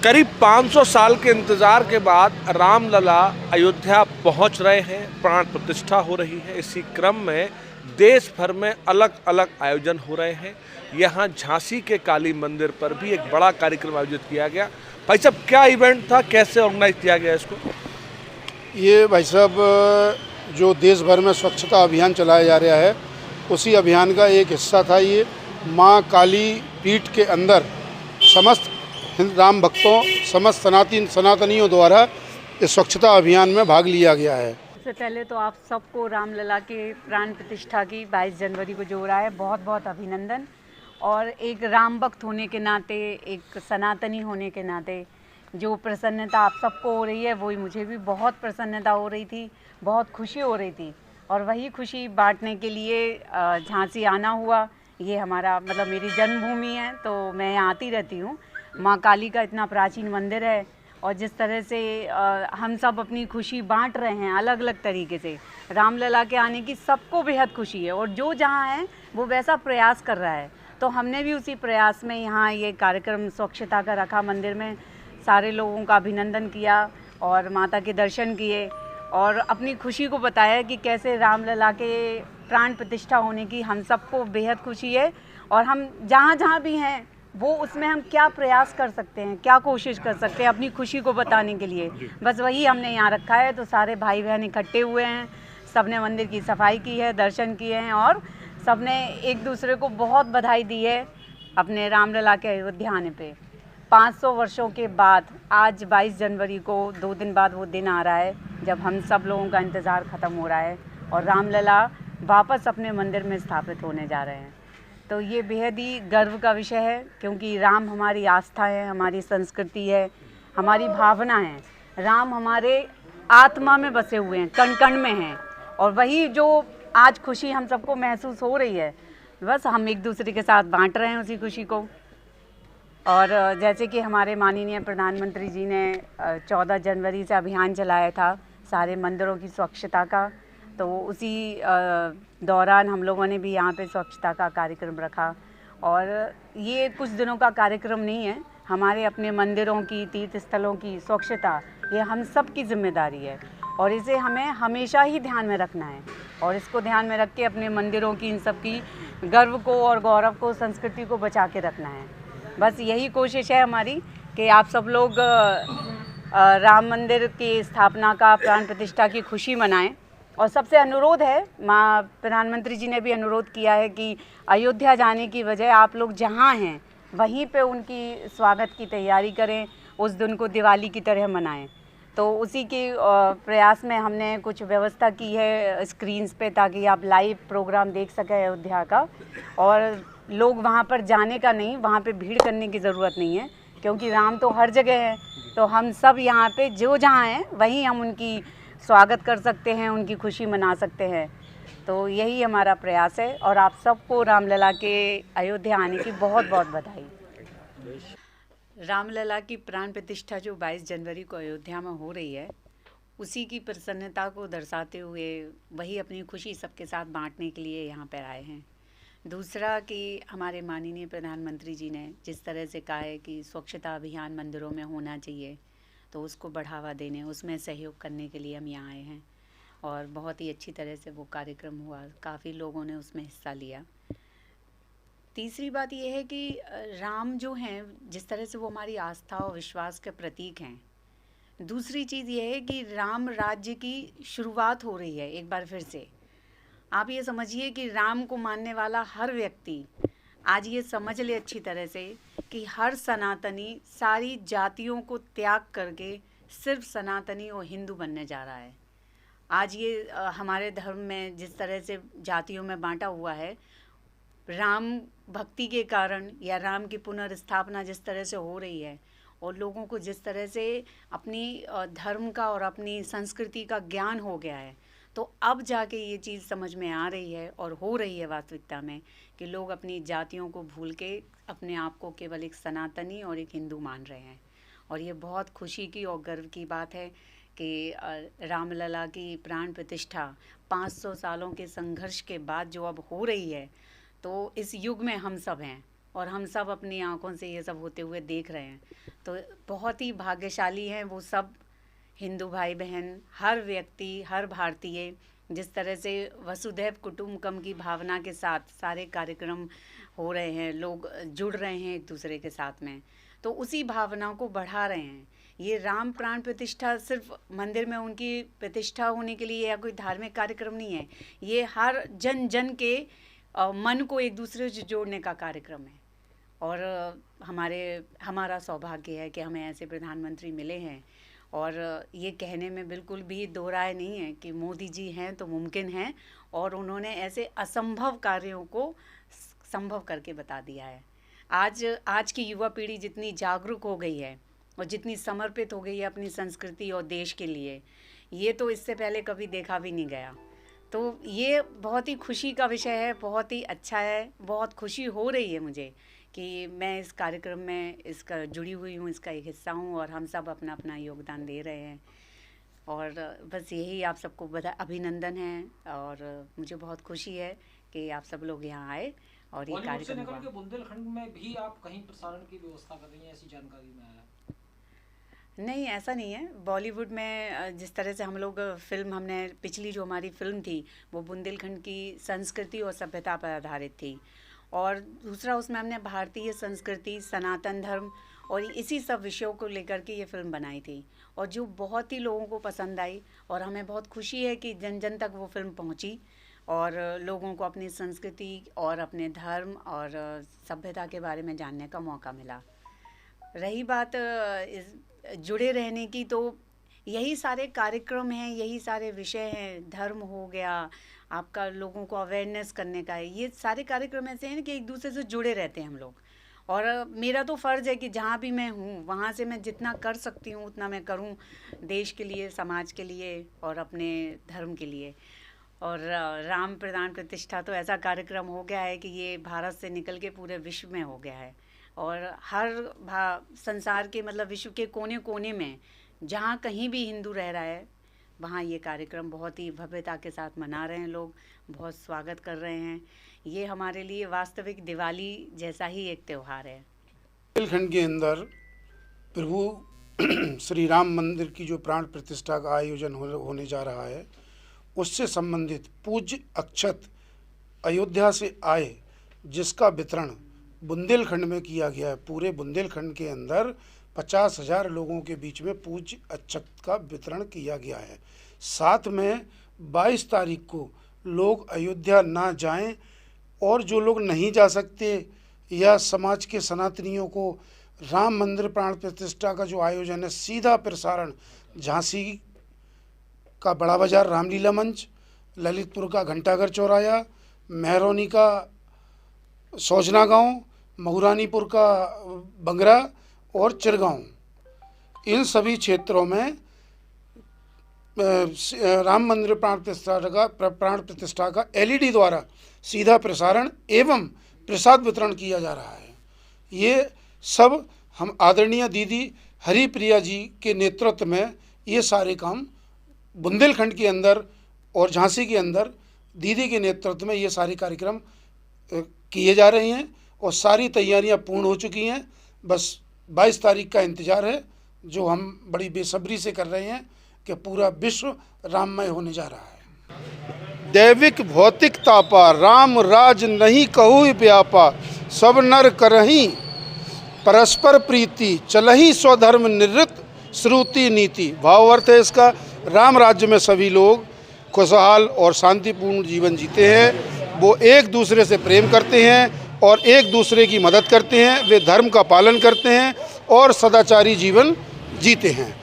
करीब 500 साल के इंतज़ार के बाद रामलला अयोध्या पहुंच रहे हैं, प्राण प्रतिष्ठा हो रही है। इसी क्रम में देश भर में अलग अलग आयोजन हो रहे हैं। यहाँ झांसी के काली मंदिर पर भी एक बड़ा कार्यक्रम आयोजित किया गया। भाई साहब, क्या इवेंट था, कैसे ऑर्गेनाइज किया गया इसको? ये भाई साहब, जो देश भर में स्वच्छता अभियान चलाया जा रहा है, उसी अभियान का एक हिस्सा था। ये माँ काली पीठ के अंदर समस्त राम भक्तों, समस्त सनातनियों द्वारा इस स्वच्छता अभियान में भाग लिया गया है। सबसे पहले तो आप सबको रामलला के प्राण प्रतिष्ठा की 22 जनवरी को जो हो रहा है, बहुत बहुत अभिनंदन। और एक राम भक्त होने के नाते, एक सनातनी होने के नाते जो प्रसन्नता आप सबको हो रही है, वही मुझे भी बहुत प्रसन्नता हो रही थी, बहुत खुशी हो रही थी। और वही खुशी बांटने के लिए झांसी आना हुआ। ये हमारा मेरी जन्मभूमि है, तो मैं यहाँ आती रहती हूँ। माँ काली का इतना प्राचीन मंदिर है, और जिस तरह से हम सब अपनी खुशी बांट रहे हैं अलग अलग तरीके से, रामलला के आने की सबको बेहद खुशी है। और जो जहाँ है वो वैसा प्रयास कर रहा है, तो हमने भी उसी प्रयास में यहाँ ये कार्यक्रम स्वच्छता का रखा। मंदिर में सारे लोगों का अभिनंदन किया और माता के दर्शन किए और अपनी खुशी को बताया कि कैसे रामलला के प्राण प्रतिष्ठा होने की हम सबको बेहद खुशी है। और हम जहाँ जहाँ भी हैं वो उसमें हम क्या प्रयास कर सकते हैं, क्या कोशिश कर सकते हैं अपनी खुशी को बताने के लिए, बस वही हमने यहाँ रखा है। तो सारे भाई बहन इकट्ठे हुए हैं, सबने मंदिर की सफाई की है, दर्शन किए हैं और सबने एक दूसरे को बहुत बधाई दी है अपने रामलला के अयोध्या आने पे। 500 वर्षों के बाद आज 22 जनवरी को 2 दिन बाद वो दिन आ रहा है जब हम सब लोगों का इंतज़ार ख़त्म हो रहा है और रामलला वापस अपने मंदिर में स्थापित होने जा रहे हैं। तो ये बेहद ही गर्व का विषय है, क्योंकि राम हमारी आस्था है, हमारी संस्कृति है, हमारी भावना है। राम हमारे आत्मा में बसे हुए हैं, कण कण में हैं। और वही जो आज खुशी हम सबको महसूस हो रही है, बस हम एक दूसरे के साथ बांट रहे हैं उसी खुशी को। और जैसे कि हमारे माननीय प्रधानमंत्री जी ने 14 जनवरी से अभियान चलाया था सारे मंदिरों की स्वच्छता का, तो उसी दौरान हम लोगों ने भी यहाँ पे स्वच्छता का कार्यक्रम रखा। और ये कुछ दिनों का कार्यक्रम नहीं है, हमारे अपने मंदिरों की, तीर्थ स्थलों की स्वच्छता ये हम सब की जिम्मेदारी है और इसे हमें हमेशा ही ध्यान में रखना है। और इसको ध्यान में रख के अपने मंदिरों की, इन सब की गर्व को और गौरव को, संस्कृति को बचा के रखना है। बस यही कोशिश है हमारी कि आप सब लोग राम मंदिर की स्थापना का, प्राण प्रतिष्ठा की खुशी मनाएं। और सबसे अनुरोध है, माँ प्रधानमंत्री जी ने भी अनुरोध किया है कि अयोध्या जाने की वजह आप लोग जहाँ हैं वहीं पे उनकी स्वागत की तैयारी करें, उस दिन को दिवाली की तरह मनाएं। तो उसी के प्रयास में हमने कुछ व्यवस्था की है स्क्रीन्स पे, ताकि आप लाइव प्रोग्राम देख सकें अयोध्या का। और लोग वहाँ पर जाने का नहीं, वहाँ पे भीड़ करने की ज़रूरत नहीं है, क्योंकि राम तो हर जगह है। तो हम सब यहाँ पे जो जहाँ हैं वहीं हम उनकी स्वागत कर सकते हैं, उनकी खुशी मना सकते हैं। तो यही हमारा प्रयास है और आप सबको रामलला के अयोध्या आने की बहुत बहुत बधाई। रामलला की प्राण प्रतिष्ठा जो 22 जनवरी को अयोध्या में हो रही है, उसी की प्रसन्नता को दर्शाते हुए वही अपनी खुशी सबके साथ बांटने के लिए यहाँ पर आए हैं। दूसरा कि हमारे माननीय प्रधानमंत्री जी ने जिस तरह से कहा है कि स्वच्छता अभियान मंदिरों में होना चाहिए, तो उसको बढ़ावा देने, उसमें सहयोग करने के लिए हम यहाँ आए हैं। और बहुत ही अच्छी तरह से वो कार्यक्रम हुआ, काफ़ी लोगों ने उसमें हिस्सा लिया। तीसरी बात ये है कि राम जो हैं, जिस तरह से वो हमारी आस्था और विश्वास के प्रतीक हैं। दूसरी चीज़ ये है कि राम राज्य की शुरुआत हो रही है एक बार फिर से। आप ये समझिए कि राम को मानने वाला हर व्यक्ति आज ये समझ ले अच्छी तरह से कि हर सनातनी सारी जातियों को त्याग करके सिर्फ सनातनी और हिंदू बनने जा रहा है। आज ये हमारे धर्म में जिस तरह से जातियों में बांटा हुआ है, राम भक्ति के कारण या राम की पुनर्स्थापना जिस तरह से हो रही है और लोगों को जिस तरह से अपनी धर्म का और अपनी संस्कृति का ज्ञान हो गया है, तो अब जाके ये चीज़ समझ में आ रही है और हो रही है वास्तविकता में कि लोग अपनी जातियों को भूल के अपने आप को केवल एक सनातनी और एक हिंदू मान रहे हैं। और ये बहुत खुशी की और गर्व की बात है कि रामलला की प्राण प्रतिष्ठा 500 सालों के संघर्ष के बाद जो अब हो रही है, तो इस युग में हम सब हैं और हम सब अपनी आंखों से ये सब होते हुए देख रहे हैं। तो बहुत ही भाग्यशाली हैं वो सब हिंदू भाई बहन, हर व्यक्ति, हर भारतीय, जिस तरह से वसुधैव कुटुंबकम की भावना के साथ सारे कार्यक्रम हो रहे हैं, लोग जुड़ रहे हैं एक दूसरे के साथ में, तो उसी भावना को बढ़ा रहे हैं। ये राम प्राण प्रतिष्ठा सिर्फ मंदिर में उनकी प्रतिष्ठा होने के लिए या कोई धार्मिक कार्यक्रम नहीं है, ये हर जन जन के मन को एक दूसरे से जोड़ने का कार्यक्रम है। और हमारा सौभाग्य है कि हमें ऐसे प्रधानमंत्री मिले हैं, और ये कहने में बिल्कुल भी दो राय नहीं है कि मोदी जी हैं तो मुमकिन है, और उन्होंने ऐसे असंभव कार्यों को संभव करके बता दिया है। आज की युवा पीढ़ी जितनी जागरूक हो गई है और जितनी समर्पित हो गई है अपनी संस्कृति और देश के लिए, ये तो इससे पहले कभी देखा भी नहीं गया। तो ये बहुत ही खुशी का विषय है, बहुत ही अच्छा है, बहुत खुशी हो रही है मुझे कि मैं इस कार्यक्रम में इसका जुड़ी हुई हूँ, इसका एक हिस्सा हूँ, और हम सब अपना अपना योगदान दे रहे हैं। और बस यही आप सबको अभिनंदन है, और मुझे बहुत खुशी है कि आप सब लोग यहाँ आए और ये कार्यक्रम से निकल के बुंदेलखंड में भी आप कहीं प्रसारण की व्यवस्था कर रही हैं, ऐसी जानकारी में आया? नहीं, ऐसा नहीं है। बॉलीवुड में जिस तरह से हम लोग हमने पिछली जो हमारी फिल्म थी वो बुंदेलखंड की संस्कृति और सभ्यता पर आधारित थी, और दूसरा उसमें हमने भारतीय संस्कृति, सनातन धर्म और इसी सब विषयों को लेकर के ये फिल्म बनाई थी, और जो बहुत ही लोगों को पसंद आई, और हमें बहुत खुशी है कि जन जन तक वो फिल्म पहुंची और लोगों को अपनी संस्कृति और अपने धर्म और सभ्यता के बारे में जानने का मौका मिला। रही बात जुड़े रहने की, तो यही सारे कार्यक्रम हैं, यही सारे विषय हैं। धर्म हो गया, आपका लोगों को अवेयरनेस करने का है, ये सारे कार्यक्रम ऐसे हैं कि एक दूसरे से जुड़े रहते हैं हम लोग। और मेरा तो फ़र्ज़ है कि जहाँ भी मैं हूँ वहाँ से मैं जितना कर सकती हूँ उतना मैं करूँ, देश के लिए, समाज के लिए और अपने धर्म के लिए। और राम प्राण प्रतिष्ठा तो ऐसा कार्यक्रम हो गया है कि ये भारत से निकल के पूरे विश्व में हो गया है, और हर संसार के मतलब विश्व के कोने कोने में जहाँ कहीं भी हिंदू रह रहा है वहाँ ये कार्यक्रम बहुत ही भव्यता के साथ मना रहे हैं लोग, बहुत स्वागत कर रहे हैं। ये हमारे लिए वास्तविक दिवाली जैसा ही एक त्यौहार है। बुंदेलखंड के अंदर प्रभु श्री राम मंदिर की जो प्राण प्रतिष्ठा का आयोजन होने जा रहा है, उससे संबंधित पूज्य अक्षत अयोध्या से आए, जिसका वितरण बुंदेलखंड में किया गया है। पूरे बुंदेलखंड के अंदर 50,000 लोगों के बीच में पूज्य अक्षत का वितरण किया गया है। साथ में 22 तारीख को लोग अयोध्या ना जाएं, और जो लोग नहीं जा सकते या समाज के सनातनियों को राम मंदिर प्राण प्रतिष्ठा का जो आयोजन है, सीधा प्रसारण झांसी का बड़ा बाजार रामलीला मंच, ललितपुर का घंटाघर चौराया, मेहरौनी का सौजना गांव, महुरानीपुर का बंगरा और चिरगांव, इन सभी क्षेत्रों में राम मंदिर प्राण प्रतिष्ठा का LED द्वारा सीधा प्रसारण एवं प्रसाद वितरण किया जा रहा है। ये सब हम आदरणीय दीदी हरिप्रिया जी के नेतृत्व में ये सारे काम बुंदेलखंड के अंदर और झांसी के अंदर दीदी के नेतृत्व में ये सारे कार्यक्रम किए जा रहे हैं, और सारी तैयारियां पूर्ण हो चुकी हैं। बस 22 तारीख का इंतज़ार है, जो हम बड़ी बेसब्री से कर रहे हैं कि पूरा विश्व राममय होने जा रहा है। दैविक भौतिक तापा, राम राज नहीं कहू व्यापा, सब नर करही परस्पर प्रीति, चलही स्वधर्म निवृत्त श्रुति नीति। भावार्थ है इसका, राम राज्य में सभी लोग खुशहाल और शांतिपूर्ण जीवन जीते हैं। वो एक दूसरे से प्रेम करते हैं और एक दूसरे की मदद करते हैं, वे धर्म का पालन करते हैं और सदाचारी जीवन जीते हैं।